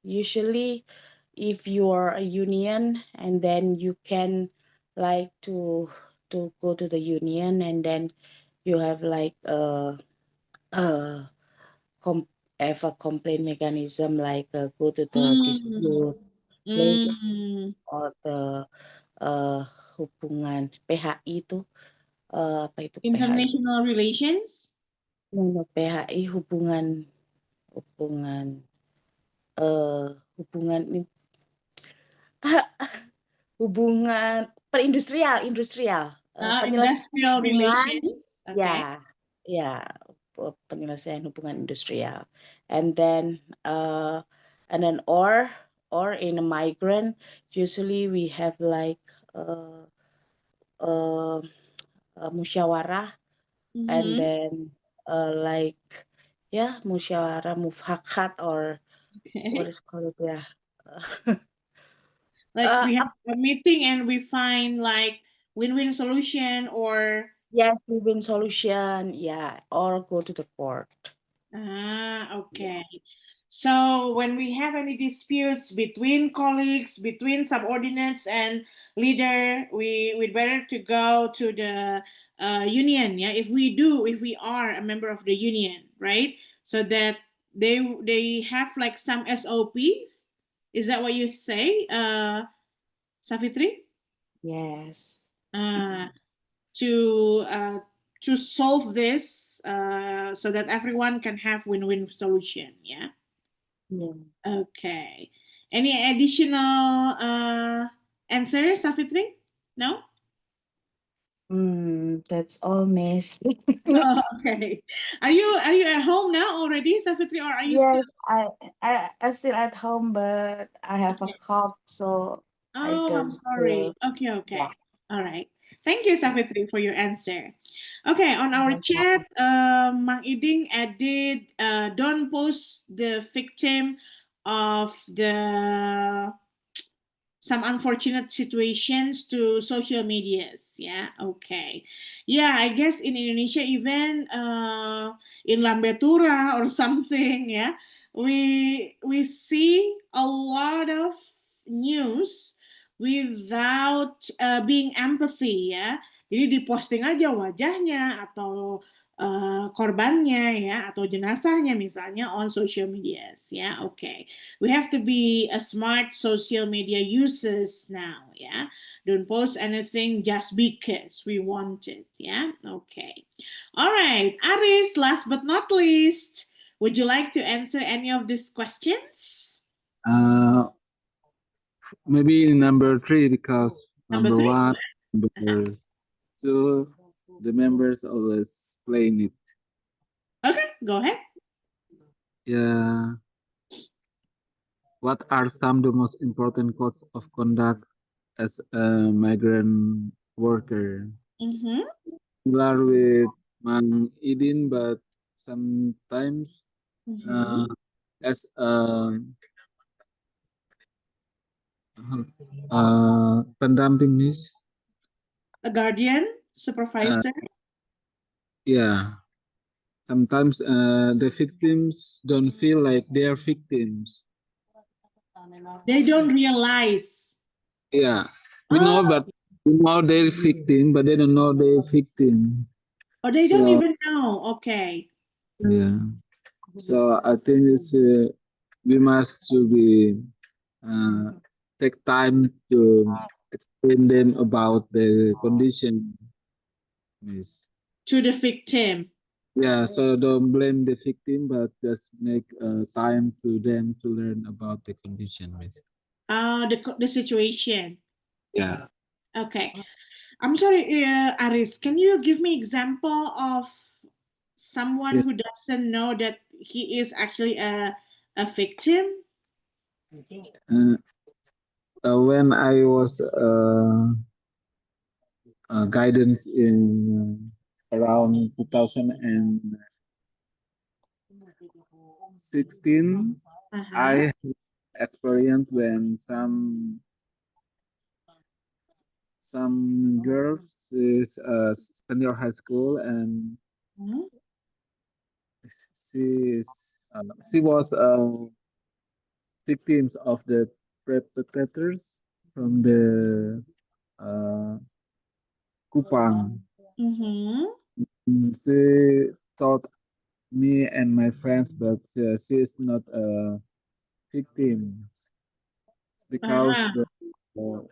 usually if you are a union and then you can like to go to the union, and then you have like have a complaint mechanism, like go to the dispute place or the hubungan PHI itu apa itu PHI? International relations? No, PHI hubungan hubungan perindustrial, Industrial hubungan, relations. Okay. ya penyelesaian hubungan industrial, and then or in a migrant, usually we have like musyawarah, and then like musyawarah mufakat, or what is called Like we have a meeting and we find like win-win solution, or yes, win-win solution, or go to the court. Okay. So when we have any disputes between colleagues, between subordinates and leader, we'd better to go to the union. Yeah, if we are a member of the union, right? So that they have like some SOPs. Is that what you say, Safitri? Yes. To solve this so that everyone can have win-win solution. Yeah. Okay. Any additional answers, Safitri? No? That's all, Miss. Oh, okay. Are you at home now already, Safitri, or are you Yes, still? I still at home, but I have a Okay. cough, so I Oh, I'm don't sorry. feel. Okay, okay. Yeah. All right. Thank you, Safitri, for your answer. Okay, on our Yeah. chat, Mang Iding added, don't post the victim of the some unfortunate situations to social medias. Yeah, okay. Yeah, I guess in Indonesia, even in Lambetura or something, yeah, we see a lot of news without being empathy, ya. Jadi diposting aja wajahnya atau korbannya, ya, atau jenazahnya misalnya on social medias, ya. Okay, we have to be a smart social media users now, yeah. Don't post anything just because we want it, yeah. Okay, all right, Aris, last but not least, would you like to answer any of these questions? Maybe number 3, because Number number 3. 1, number 2, the members always explain it. Okay, go ahead. Yeah. What are some of the most important codes of conduct as a migrant worker? Mm-hmm. Similar with Mang Idin, but sometimes Mm-hmm. as pendamping, Miss. A guardian, supervisor. Yeah. Sometimes the victims don't feel like they're victims. They don't realize. Yeah, we know, Oh, but we know they're victim, but they don't know they're victim. or they don't So even know. Okay. yeah, so I think it's we must to be uh, take time to explain them about the condition. Yes. To the victim. Yeah, so don't blame the victim, but just make time to them to learn about the condition. Miss. The situation. Yeah. Okay. I'm sorry, Aris, can you give me example of someone Yeah. who doesn't know that he is actually a victim? Uh, when I was guidance in around 2016, Uh-huh. I experienced when some girls is senior high school, and Mhm. she was victims of the perpetrators from the uh, Kupang. Mm-hmm. She taught me and my friends, but she is not a victim because Uh-huh. the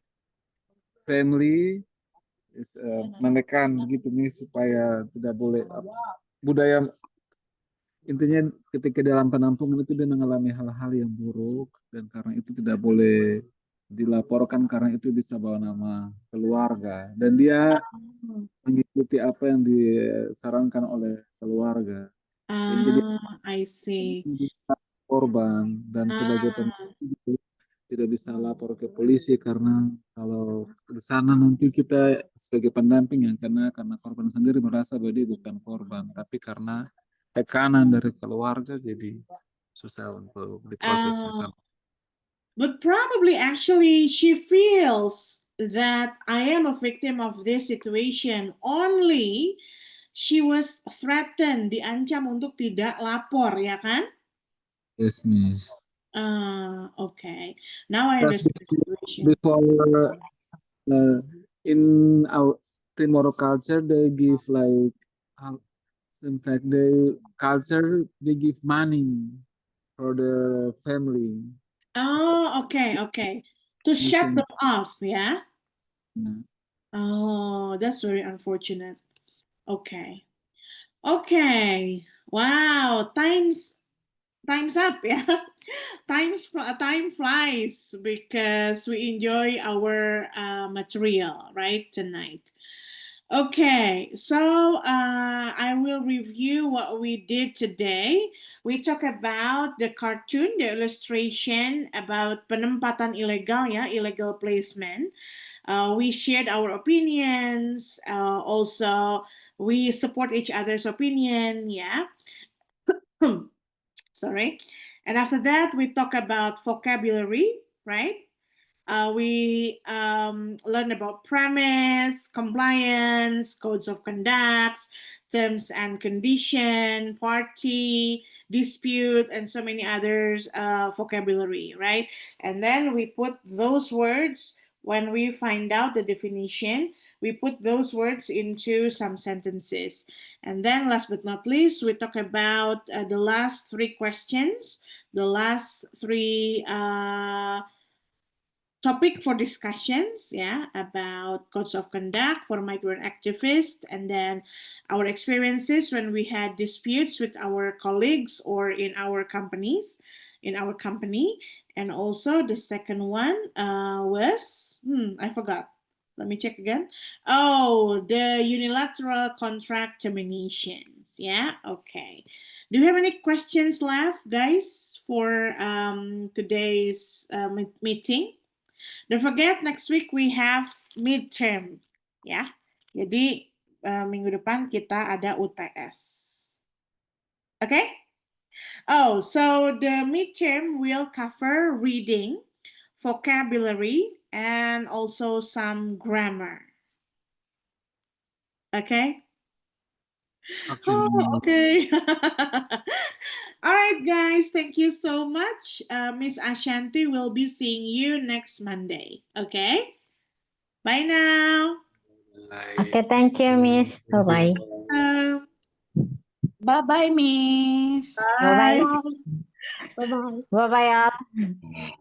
family is menekan gitu nih supaya tidak boleh budaya, intinya ketika dalam penampungan itu dia mengalami hal-hal yang buruk, dan karena itu tidak boleh dilaporkan karena itu bisa bawa nama keluarga, dan dia mengikuti apa yang disarankan oleh keluarga sehingga dia I see. korban, dan sebagai Ah, tidak bisa lapor ke polisi karena kalau ke sana nanti kita sebagai pendamping yang kena, karena korban sendiri merasa bahwa dia bukan korban, tapi karena tekanan dari keluarga jadi susah untuk diproses uh, misalnya. but probably actually she feels that I am a victim of this situation only she was threatened, diancam untuk tidak lapor, ya kan? Yes, Miss. Okay. Now I But understand the situation. before in our Timor culture, they give like in fact they give money for the family. Oh, okay. To shut them off, yeah? Yeah. Oh, that's very unfortunate. Okay. Okay. Wow, time's up, yeah. Time flies because we enjoy our material right tonight. Okay, so I will review what we did today. We talk about the cartoon, the illustration about penempatan ilegal, ya, illegal placement. We shared our opinions. Also, we support each other's opinion, yeah. Sorry. And after that, we talk about vocabulary, right? We learn about premise, compliance, codes of conduct, terms and condition, party, dispute, and so many others vocabulary, right? And then we put those words when we find out the definition. We put those words into some sentences. And then last but not least, we talk about the last three questions, the last three topic for discussions, yeah, about codes of conduct for migrant activists, and then our experiences when we had disputes with our colleagues or in our companies, in our company. And also the second one was I forgot. Let me check again. Oh, the unilateral contract terminations. Yeah, okay. Do you have any questions left, guys, for today's meeting? Don't forget, next week we have midterm, ya. Jadi minggu depan kita ada UTS. Okay? Oh, so the midterm will cover reading, vocabulary, and also some grammar. Okay? Okay. Oh, okay. All right, guys. Thank you so much. Miss Ashanti will be seeing you next Monday. Okay? Bye now. Okay, thank you, Miss. Bye-bye. Bye-bye, Miss. Bye-bye. Bye. Bye-bye. Bye-bye, all.